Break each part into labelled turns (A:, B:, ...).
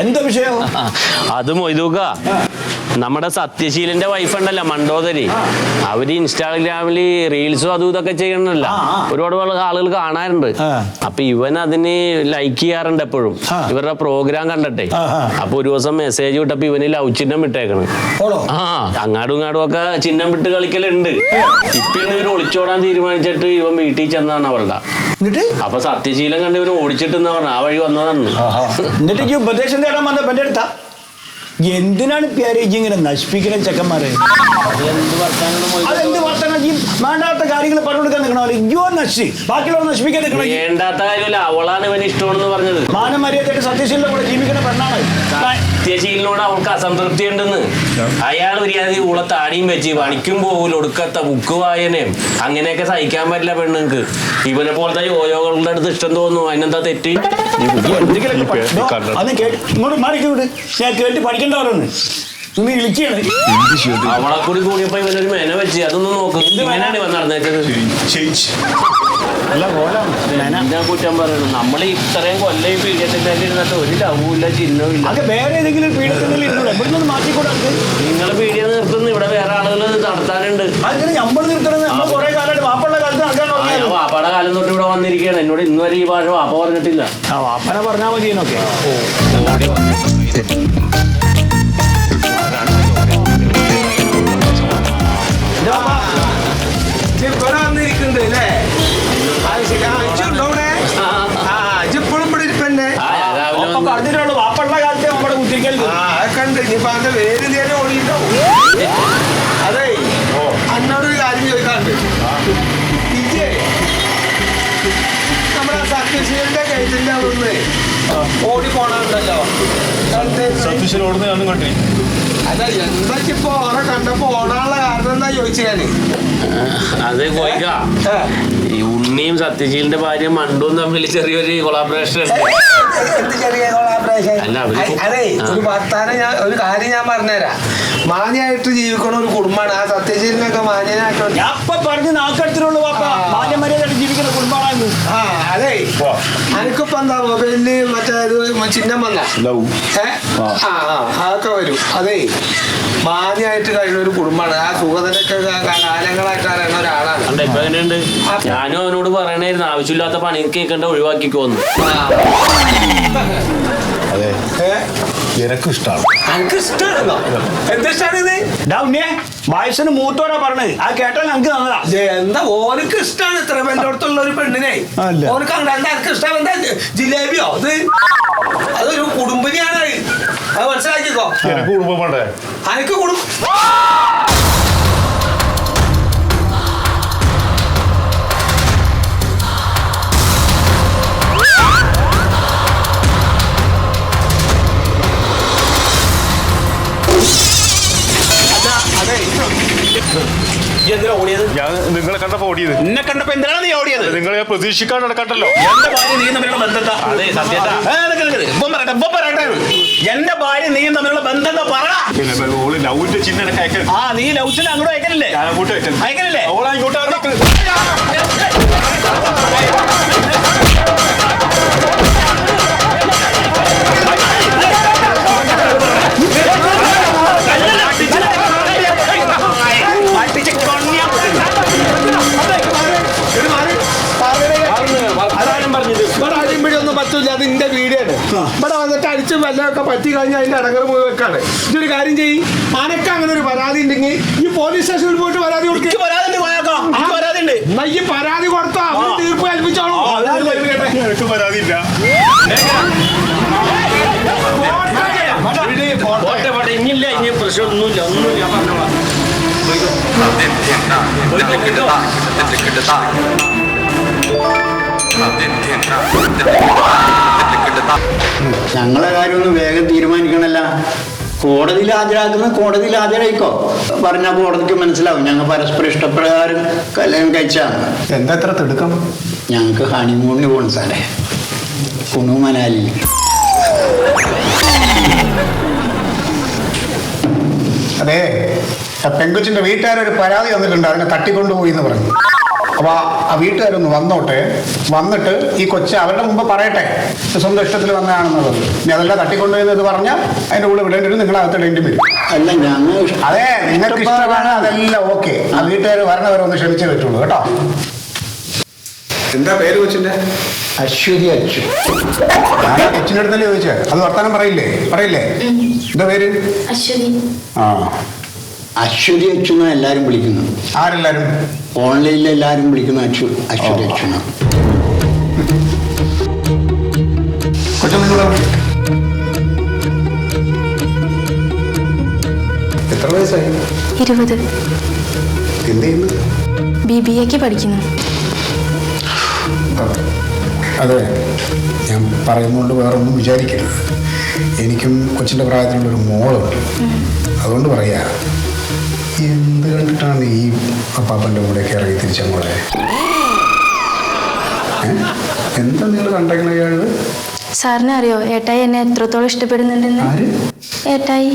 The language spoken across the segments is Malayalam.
A: എന്താ വിഷയം?
B: അത് മൊയ്തൂക്ക, നമ്മുടെ സത്യശീലന്റെ വൈഫ് ഉണ്ടല്ലോ മണ്ടോദരി, അവര് ഇൻസ്റ്റാഗ്രാമില് റീൽസും അതും ഇതൊക്കെ ചെയ്യണല്ലോ, ഒരുപാട് ആളുകൾ കാണാറുണ്ട്. അപ്പൊ ഇവൻ അതിന് ലൈക്ക് ചെയ്യാറുണ്ട് എപ്പോഴും, ഇവരുടെ പ്രോഗ്രാം കണ്ടിട്ടെ. അപ്പൊ ഒരു ദിവസം മെസ്സേജ് വിട്ടപ്പോ ഇവന് ലവ് ചിഹ്നം വിട്ടേക്കണ്. അങ്ങാടും ഇങ്ങാടും ഒക്കെ ചിഹ്നം വിട്ട് കളിക്കലുണ്ട്. ഇപ്പൊ ഇവര് ഒളിച്ചോടാൻ തീരുമാനിച്ചിട്ട് ഇവൻ വീട്ടിൽ ചെന്നാണ് അവരുടെ. അപ്പൊ സത്യശീലം കണ്ട് ഇവന് ഓടിച്ചിട്ടെന്ന് പറഞ്ഞ ആ വഴി വന്നതാണ്.
A: എന്നിട്ട് ഉപദേശം തേടാൻ വന്ന എന്റെ അടുത്താ. എന്തിനാണ് ഇങ്ങനെ നശിപ്പിക്കുന്ന ചെക്കന്മാരെ? അതെന്ത് വർത്തമാനം? വേണ്ടാത്ത കാര്യങ്ങൾ പറഞ്ഞുകൊടുക്കാൻ നിൽക്കണോ? അയ്യോ നശി, ബാക്കിയുള്ളവർ നശിപ്പിക്കാൻ നിൽക്കണം.
B: വേണ്ടാത്ത കാര്യമല്ല, അവളാണ് ഇവന് ഇഷ്ടമാണെന്ന് പറഞ്ഞത്.
A: മാനം മര്യാദയായിട്ട് സത്യശീലിന്റെ കൂടെ ജീവിക്കുന്ന പെണ്ണാണ്.
B: സത്യശീലിനോട് അവൾക്ക് അസംതൃപ്തി ഉണ്ടെന്ന്. അയാൾ ഒരു ഉള്ള താടിയും വെച്ച് പണിക്കും പോകൂല, ഒടുക്കത്ത ബുക്ക് വായനയും അങ്ങനെയൊക്കെ സഹിക്കാൻ പറ്റില്ല പെണ്ണുങ്ങൾക്ക്. ഇവനെ പോലത്തെ യോയോകളുടെ അടുത്ത് ഇഷ്ടം തോന്നുന്നു. അതിനെന്താ തെറ്റ്?
A: ഇങ്ങോട്ട് മാറിക്കൂട്, ഞാൻ കേട്ട് പഠിക്കേണ്ടവരാണ്.
B: അവളെ കൂടി കൂടിയപ്പോ ഇവനൊരു മേന വെച്ച് അതൊന്നും നോക്ക്. ഇങ്ങനെയാണ് ഇവൻ നടന്നേച്ചത്. ഞാൻ കുറ്റം പറയണം. നമ്മൾ ഇത്രയും കൊല്ലം ഈ പീഡിയത്തിന്റെ ഇരുന്നിട്ട് ഒരു ലവും ഇല്ല, ചിഹ്നവും ഇല്ല.
A: വേറെ ഏതെങ്കിലും പീഡിയത്തിൽ മാറ്റിക്കൂടാ. നിങ്ങൾ
B: പീഡിയ നിർത്തുന്നു, ഇവിടെ വേറെ ആളുകൾ നടത്താനുണ്ട്.
A: നമ്മൾ നിർത്തണം. കുറെ കാലമായിട്ട് വാപ്പയുടെ കാലത്ത്
B: വാപ്പയുടെ കാലം തൊട്ട് ഇവിടെ വന്നിരിക്കുകയാണ്. എന്നോട് ഇന്ന് വരെ ഈ ഭാഷ വാപ്പ പറഞ്ഞിട്ടില്ല.
A: വാപ്പനെ പറഞ്ഞാൽ മതി. എന്നൊക്കെ പറഞ്ഞിട്ടുള്ളൂ. വാപ്പുള്ള കാലത്തെ നമ്മുടെ കുത്തിരിക്കൽ
C: കണ്ട് ഇനിയിപ്പോ അതിന്റെ വേര് നേരെ ഓടിയിട്ടുണ്ടാവും. അതെ, അന്നോടൊരു കാര്യം ചോദിക്കാറുണ്ട്. നമ്മുടെ സത്യശീലന്റെ ഗേറ്റിന്റെ അവിടുന്ന് ഓടി പോണുണ്ടല്ലോ.
D: സത്യശീലം ഓടുന്ന ഞാനും കണ്ടേ.
C: അല്ല, എന്താ ഇപ്പൊ ഓറെ കണ്ടപ്പോ ഓടാനുള്ള കാരണം എന്താ ചോദിച്ചു ഞാന്.
B: അത് പോയിക്കാ, ഈ ഉണ്ണിയും സത്യശീലിന്റെ ഭാര്യ മണ്ടും തമ്മിൽ ചെറിയൊരു കൊളാബറേഷൻ ഉണ്ട്.
C: അതെ, ഒരു വർത്താനം ഒരു കാര്യം ഞാൻ പറഞ്ഞുതരാം. മാന്യായിട്ട് ജീവിക്കണ ഒരു കുടുംബമാണ് ആ സത്യശീലനൊക്കെ. മാന്യനായിട്ട്
A: പറഞ്ഞ് നാക്കടത്തിനുള്ള മാന്യമര്യാദയായിട്ട് ജീവിക്കുന്ന കുടുംബമാണ്.
C: അതെ, എനിക്കിപ്പോ എന്താ മൊബൈലില് മറ്റേ ചിഹ്നം വന്ന അതൊക്കെ വരും. അതെ, മാന്യായിട്ട് കഴിയുന്ന ഒരു കുടുംബമാണ്. ആ സുഖത്തിനൊക്കെ കാലങ്ങളായിട്ട് അറിയുന്ന ഒരാളാണ്.
B: ഇപ്പൊ എങ്ങനെയുണ്ട്? ഞാനും അവനോട് പറയണായിരുന്നു, ആവശ്യമില്ലാത്ത പണി കേൾക്കേണ്ട ഒഴിവാക്കിക്കോന്ന്.
D: അതെ, എനക്കും ഇഷ്ടമാണ്.
C: എനിക്ക് ഇഷ്ടമാണല്ലോ. എന്താ ഇഷ്ടമാണ്?
A: വയസ്സിന് മൂത്തോരാ പറഞ്ഞത്. ആ കേട്ടാൽ ഞങ്ങൾക്ക് നല്ലതാ.
C: എന്താ ഓനക്ക് ഇഷ്ടമാണ് ഇത്ര എന്റെ അടുത്തുള്ള ഒരു പെണ്ണിനെ. ഓനക്ക് എന്താ എനിക്ക് ഇഷ്ടം? എന്താ ജിലേബിയോ? അതൊരു കുടുംബിനിയാണ്. അത് മനസ്സിലാക്കിക്കോ.
D: എനിക്ക് കുടുംബം വേണ്ടേ?
C: എനിക്ക് കുടുംബം
D: ഞാൻ നിങ്ങളെ കണ്ടപ്പോ ഓടിയത്.
A: എന്നെ കണ്ടപ്പോ എന്തിനാണ് നീ ഓടിയത്?
D: നിങ്ങളെ പ്രതീക്ഷിക്കാൻ നടക്കണ്ടല്ലോ.
A: എന്റെ ഭാര്യ നീ തമ്മിലുള്ള ബന്ധത്താ. എന്റെ ഭാര്യ നീയും തമ്മിലുള്ള ബന്ധം പറ.
D: ലവിന്റെ ചിഹ്നം അയക്കാൻ.
A: നീ ലൗച്ചിൽ അങ്ങോട്ട് അയക്കണില്ലേ? അയക്കണില്ലേ?
D: ഓളാ ഇങ്ങോട്ട്
C: ഒന്നും പറ്റൂല. അത് എന്റെ വീടാണ്. ഇവിടെ വന്നിട്ട് അടിച്ച് വല്ലതൊക്കെ പറ്റി കഴിഞ്ഞാൽ അതിന്റെ അടങ്ങറ് പോയി വെക്കാണ്. ഇതൊരു കാര്യം ചെയ്യും, അനക്ക് അങ്ങനെ ഒരു പരാതി ഉണ്ടെങ്കിൽ ഈ പോലീസ് സ്റ്റേഷനിൽ പോയിട്ട് പരാതി കൊടുക്കും. ഈ പരാതി കൊടുത്തോ തീർപ്പ് കൽപ്പിച്ചോളൂ.
D: എനിക്ക് പരാതിയില്ല.
B: ഇനിയില്ല, ഇനി പ്രശ്നമൊന്നുമില്ല, ഒന്നുമില്ല.
E: ഞങ്ങളെ കാര്യം ഒന്ന് വേഗം തീരുമാനിക്കണല്ല. കോടതിയിൽ ഹാജരാക്കുന്ന കോടതിയിൽ ഹാജരായിക്കോ പറഞ്ഞാൽ കോടതിക്ക് മനസ്സിലാവും ഞങ്ങൾ പരസ്പരം ഇഷ്ടപ്രകാരം കല്യാണം കഴിച്ചാണ്.
A: എന്താ എത്ര തിടുക്കം?
E: ഞങ്ങൾക്ക് ഹണിമൂണിന് പോകണം സാറേ, കുണു മനാലി.
A: അതെ, പെൺകൊച്ചിന്റെ വീട്ടുകാരൊരു പരാതി തന്നിട്ടുണ്ട്, അതിനെ തട്ടിക്കൊണ്ടുപോയി എന്ന് പറഞ്ഞു.
F: അപ്പൊ ആ വീട്ടുകാരൊന്ന് വന്നോട്ടെ, വന്നിട്ട് ഈ കൊച്ച് അവരുടെ മുമ്പ് പറയട്ടെ സ്വന്തം ഇഷ്ടത്തിൽ വന്നതാണെന്നുള്ളത്. ഇനി അതെല്ലാം തട്ടിക്കൊണ്ടുപോയത് പറഞ്ഞാൽ അതിന്റെ കൂടെ വിടേണ്ടി വരും, നിങ്ങളകത്ത് ഇടേണ്ടി വരും.
E: അല്ല ഞങ്ങൾ
F: അതെ, നിങ്ങൾക്ക് ഇഷ്ടമാണ്, അതെല്ലാം ഓക്കെ. ആ വീട്ടുകാർ വരണവരെ ഒന്ന് ക്ഷമിച്ചേ പറ്റുള്ളൂ കേട്ടോ. എന്താ പേര് കൊച്ചിന്റെ?
E: അശ്വതി അച്ചു.
F: ഞാൻ കൊച്ചിന്റെ അടുത്തല്ലേ ചോദിച്ചേ, അത് വർത്താനം പറയില്ലേ? എന്താ പേര്?
G: അശ്വതി.
F: ആ,
E: അശ്വതി അച്ചു എന്നാണ് എല്ലാരും വിളിക്കുന്നത്.
F: ആരെല്ലാരും?
E: ഓൺലൈനിൽ എല്ലാരും വിളിക്കുന്ന അശ്വതി അച്ചു എന്നാണ്.
F: കൊച്ചു നിങ്ങൾ എത്ര വയസ്സായി?
G: 20.
F: എന്ത് ചെയ്യുന്നു?
G: BBA പഠിക്കുന്നു.
F: അതെ, ഞാൻ പറയുന്നതുകൊണ്ട് വേറൊന്നും വിചാരിക്കരുത്. എനിക്കും കൊച്ചിൻ്റെ പ്രായത്തിലുള്ളൊരു മോളുണ്ട്. അതുകൊണ്ട് പറയാ, എന്ത് കണ്ടിട്ടാണ് ഈ അപ്പാപ്പൻ്റെ കൂടെയൊക്കെ ഇറങ്ങി തിരിച്ചങ്ങോടെ? എന്താ നിങ്ങൾ കണ്ടേക്കണ ഇയാള്?
G: സാറിന് അറിയോ ഏട്ടായി എന്നെ എത്രത്തോളം ഇഷ്ടപ്പെടുന്നുണ്ടെന്ന്?
F: ആര്?
G: ഏട്ടായി.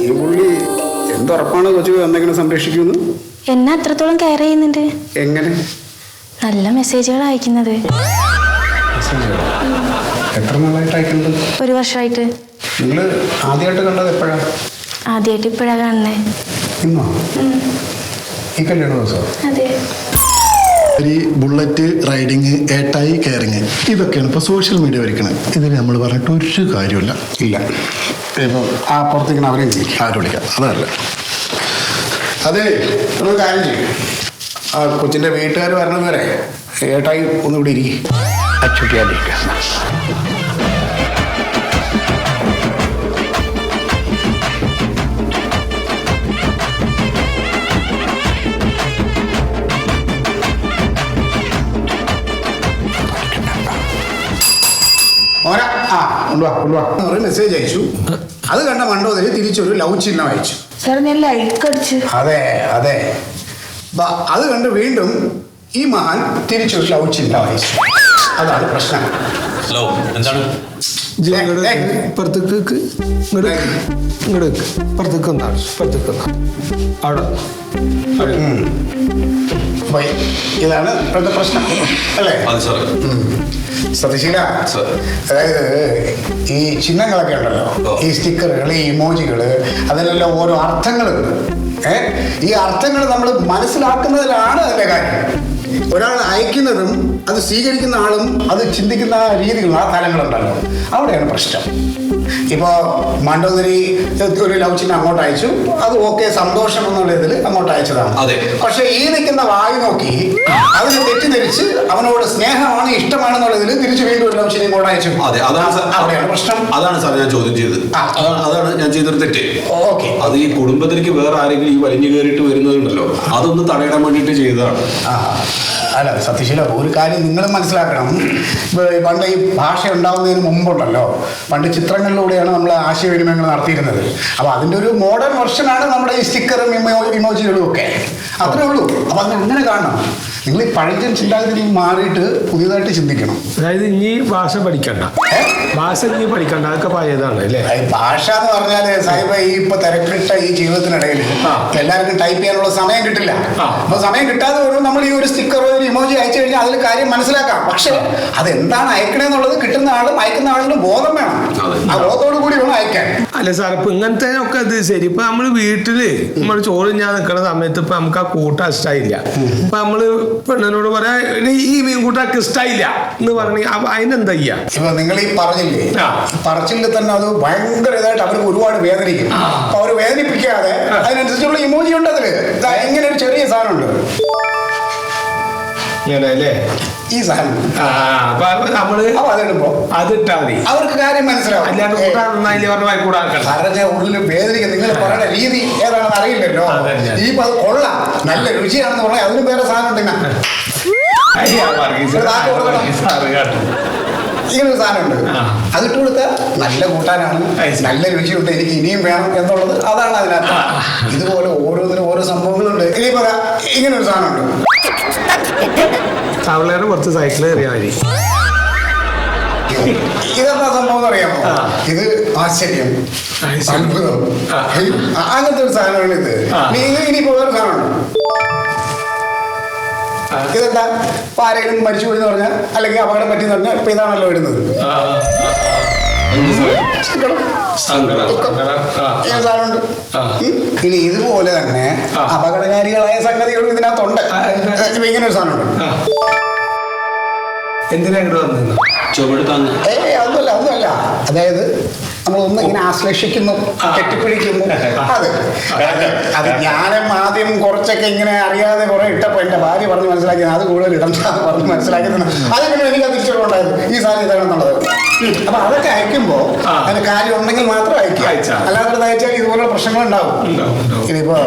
F: ഈ പുള്ളി എന്തുറപ്പാണ് കൊച്ചു എന്തെങ്കിലും സംരക്ഷിക്കുന്നു?
G: എന്നെ അത്രത്തോളം കെയർ ചെയ്യുന്നുണ്ട്.
F: എങ്ങനെ?
G: നല്ല മെസ്സേജുകൾ അയക്കുന്നത്.
F: എത്ര നാളായിട്ട് അയക്കുന്നത്?
G: 1 വർഷമായിട്ട്.
F: നിങ്ങൾ ആദ്യമായിട്ട് കണ്ടത് എപ്പോഴാണ്?
G: ആദ്യമായിട്ട് ഇപ്പോഴാണ് കാണുന്നത്.
F: ഇന്നോ? ഈ കല്യാണ ദിവസം?
G: അതെ.
H: ഈ ബുള്ളറ്റ് റൈഡിങ്, ഏട്ടായി കെയറിങ്, ഇതൊക്കെയാണ് ഇപ്പോൾ സോഷ്യൽ മീഡിയ വരയ്ക്കണത്. ഇതിന് നമ്മൾ പറഞ്ഞിട്ട് ഒരു കാര്യമില്ല.
F: ഇല്ല. ഇപ്പോൾ ആ പുറത്തേക്ക് അവരെയും ചെയ്യും,
H: ആര് വിളിക്കാം, അതല്ല.
F: അതെ, ഒരു കാര്യം ചെയ്യും. ആ കൊച്ചിൻ്റെ വീട്ടുകാർ വരണത് വരെ ഏട്ടായി ഒന്നുകൂടി ഇരിക്കും.
E: അച്ചുട്ടിയാതിരിക്കുക.
F: ഓരാ കൊണ്ടുവാ ഒരു മെസ്സേജ് അയച്ചു. അത് കണ്ട മണ്ടോദരി തിരിച്ചൊരു ലവ് ചിഹ്നം അയച്ചു.
G: സാർ ഞാൻ ലൈക്ക് അടിച്ചു.
F: അതെ, അത് കണ്ട് വീണ്ടും ഈ മഹാൻ തിരിച്ചൊരു ലവ് ചിഹ്നം അയച്ചു. അതാണ് പ്രശ്നം.
D: ഹലോ, എന്താണ്?
C: ഇപ്പുറത്തേക്ക്
F: ഇതാണ് ഇപ്പോഴത്തെ പ്രശ്നം അല്ലേ?
D: അതെ സാർ.
F: സതീശീല, അതായത് ഈ ചിഹ്നങ്ങളൊക്കെ ഉണ്ടല്ലോ, ഈ സ്റ്റിക്കറുകൾ, ഈ ഇമോജികൾ, അതിനെല്ലാം ഓരോ അർത്ഥങ്ങളുണ്ട്. ഈ അർത്ഥങ്ങൾ നമ്മൾ മനസ്സിലാക്കുന്നതിലാണ് അതിൻ്റെ കാര്യം. ഒരാൾ അയക്കുന്നതും അത് സ്വീകരിക്കുന്ന ആളും അത് ചിന്തിക്കുന്ന രീതികളും ആ തലങ്ങളുണ്ടല്ലോ, അവിടെയാണ് പ്രശ്നം. ഇപ്പോൾ മണ്ടോദരി ഒരു ലവ് ചിഹ്നം അങ്ങോട്ട് അയച്ചു, അത് ഓക്കെ, സന്തോഷം എന്നുള്ള ഇതിൽ അങ്ങോട്ട് അയച്ചതാണ്. പക്ഷെ ഈ നിൽക്കുന്ന വായു നോക്കി അതിനെ തെറ്റിദ്ധരിച്ച് അവനോട് സ്നേഹമാണ്, ഇഷ്ടമാണെന്നുള്ളതിൽ തിരിച്ചു വീണ്ടും ഒരു ലവ് ചിഹ്നം ഇങ്ങോട്ട് അയച്ചു. അവിടെയാണ് പ്രശ്നം.
I: അതാണ് സാർ ഞാൻ ചോദ്യം ചെയ്തത്. അതാണ് ഞാൻ ചെയ്തൊരു തെറ്റ്.
F: ഓക്കെ,
I: അത് ഈ കുടുംബത്തിലേക്ക് വേറെ ആരെങ്കിലും ഈ വലിഞ്ഞു കയറിയിട്ട് വരുന്നതുണ്ടല്ലോ, അതൊന്ന് തടയിടാൻ വേണ്ടിയിട്ട് ചെയ്തതാണ്.
F: അല്ല സതീശീല, ഒരു കാര്യം നിങ്ങൾ മനസ്സിലാക്കണം. പണ്ട് ഈ ഭാഷ ഉണ്ടാകുന്നതിന് മുമ്പുണ്ടല്ലോ, പണ്ട് ചിത്രങ്ങളിലൂടെയാണ് നമ്മൾ ആശയവിനിമയങ്ങൾ നടത്തിയിരുന്നത്. അപ്പോൾ അതിൻ്റെ ഒരു മോഡേൺ വെർഷനാണ് നമ്മുടെ ഈ സ്റ്റിക്കറും ഇമോജികളും ഒക്കെ. അത്രേ ഉള്ളൂ. അപ്പോൾ അതിന് അങ്ങനെ കാണണം. നിങ്ങൾ ഈ പഴഞ്ചൻ ചിന്താഗതി മാറിയിട്ട് പുതിയതായിട്ട് ചിന്തിക്കണം.
C: അതായത് ഇനി ഭാഷ പഠിക്കണ്ട, അതൊക്കെ പഴയതാണ് അല്ലേ?
F: ഭാഷ എന്ന് പറഞ്ഞാല് സാഹിബ്, ഈ ഇപ്പൊ തിരക്കിട്ട ഈ ജീവിതത്തിനിടയിൽ എല്ലാവർക്കും ടൈപ്പ് ചെയ്യാനുള്ള സമയം കിട്ടില്ല. അപ്പൊ സമയം കിട്ടാതെ വരും നമ്മൾ ഈ ഒരു സ്റ്റിക്കറോ ഒരു ഇമോജി അയച്ചു കഴിഞ്ഞാൽ അതിൽ കാര്യം മനസ്സിലാക്കാം. പക്ഷെ അതെന്താണ് അയക്കണേന്നുള്ളത് കിട്ടുന്ന ആളും അയക്കുന്ന ആളിന് ബോധം വേണം. ആ ബോധത്തോടു കൂടി വേണം അയക്കാൻ.
C: അല്ല സാർ, ഇപ്പൊ ഇങ്ങനത്തെ ഒക്കെ ഇത് ശരി. ഇപ്പൊ നമ്മള് വീട്ടില് നമ്മൾ ചോറ് ഞാൻ നിൽക്കുന്ന സമയത്ത് ഇപ്പൊ നമുക്ക് ആ കൂട്ട ഇഷ്ടമായില്ല, ഇപ്പൊ നമ്മള് പെണ്ണിനോട് പറയാ ഈ മീൻകൂട്ടൊക്കെ ഇഷ്ടമായില്ല എന്ന് പറഞ്ഞ അതിനെന്താ ചെയ്യാ?
F: ഇപ്പൊ നിങ്ങൾ ഈ പറഞ്ഞില്ലേ, പറച്ചിലിൽ തന്നെ അത് ഭയങ്കര ഇതായിട്ട് അവർക്ക് ഒരുപാട് വേദനിക്കും. അപ്പൊ അവര് വേദനിപ്പിക്കാതെ അതിനനുസരിച്ചുള്ള ഇമോജി ഉണ്ട് അതില്. ഇങ്ങനെ ഒരു ചെറിയ സാധനമുണ്ട്, ഈ സാധനം.
C: നമ്മള് അതിട്ടാ മതി,
F: അവർക്ക് കാര്യം മനസ്സിലാവും.
C: അല്ലാണ്ട്
F: പറഞ്ഞ ഉള്ളിൽ വേദനിക്കും. നിങ്ങൾ പറയുന്ന രീതി ഏതാണെന്ന് അറിയില്ലല്ലോ. ഇനിയിപ്പോ അത് കൊള്ളാം, നല്ല രുചിയാണെന്ന് പറഞ്ഞാൽ അതിന് വേറെ സാധനം ഉണ്ടെങ്കിൽ ഇങ്ങനൊരു സാധനമുണ്ട്, അതിട്ട് കൊടുത്താൽ നല്ല കൂട്ടാനാണ്, നല്ല രുചിയുണ്ട്, എനിക്ക് ഇനിയും വേണം എന്നുള്ളത് അതാണ് അതിനകത്ത്. ഇതുപോലെ ഓരോന്നിനും ഓരോ സംഭവങ്ങളുണ്ട്. ഇനിയിപ്പോ ഇങ്ങനൊരു സാധനമുണ്ട്,
C: തവളയുടെ കുറച്ച് സൈക്കിൾ കയറിയാൽ മതി.
F: ഇതെന്താ സംഭവം അറിയാമോ? ഇത് ആശ്ചര്യം, അത്ഭുതം, അങ്ങനത്തെ ഒരു സാധനമാണ് ഇത്. ഇനിയിപ്പോ വേറെ സാധനമാണ്. ഇതെന്താ, ഇപ്പൊ ആരെങ്കിലും മരിച്ചുപോയി എന്ന് പറഞ്ഞാൽ, അല്ലെങ്കിൽ അപകടം പറ്റിയെന്ന് പറഞ്ഞാൽ ഇപ്പൊ ഇതാണല്ലോ ഇടുന്നത്. ഇനി ഇതുപോലെ തന്നെ അപകടകാരികളായ സംഗതികളും ഇതിനകത്തുണ്ട്. ഇങ്ങനെ ഒരു സാധനമുണ്ട്.
C: എന്തിനാ ഇങ്ങോട്ട് വന്നത്?
F: ഒന്നുമല്ല. അതായത് നമ്മളൊന്ന് ഇങ്ങനെ ആശ്ലേഷിക്കുന്നു, കെട്ടിപ്പിടിക്കുന്നു. അത് ഞാനും ആദ്യം കുറച്ചൊക്കെ ഇങ്ങനെ അറിയാതെ കുറെ ഇട്ടപ്പോ എന്റെ ഭാര്യ പറഞ്ഞ് മനസ്സിലാക്കി അത് കൂടുതൽ ഇടണ്ടാന്ന് പറഞ്ഞ് മനസ്സിലാക്കിയതാണ്. അതെങ്ങനെ എനിക്ക് തിരിച്ചുണ്ടായിരുന്നു ഈ സാധനം ഇതാണെന്നുള്ളത്. അപ്പൊ അതൊക്കെ അയക്കുമ്പോ അതിന് കാര്യം ഉണ്ടെങ്കിൽ മാത്രം അയക്കുക, അല്ലാതെ അയച്ചാൽ ഇതുപോലുള്ള പ്രശ്നങ്ങൾ ഉണ്ടാവും. ഇനിയിപ്പോ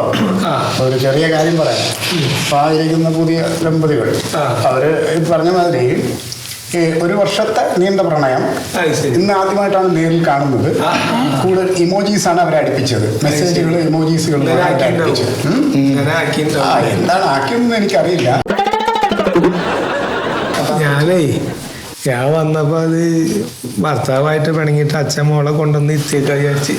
F: ഒരു ചെറിയ കാര്യം പറയാം. അപ്പൊ ആയിരിക്കുന്ന പുതിയ ദമ്പതികൾ അവര് പറഞ്ഞ മാതിരി ഒരു വർഷത്തെ നീണ്ട പ്രണയം ഇന്ന് ആദ്യമായിട്ടാണ് നേരിൽ കാണുന്നത്. കൂടുതൽ ഇമോജീസ് ആണ് അവരെ അടുപ്പിച്ചത്. മെസ്സേജുകൾ, ഇമോജീസുകൾ എന്താണ് ആക്കിയെന്ന് എനിക്കറിയില്ല.
C: ഞാൻ വന്നപ്പോ അത് ഭർത്താവായിട്ട് പിണങ്ങിയിട്ട് അച്ഛൻ മോളെ കൊണ്ടുവന്ന് ഇത്തേക്ക് വിചാരിച്ച്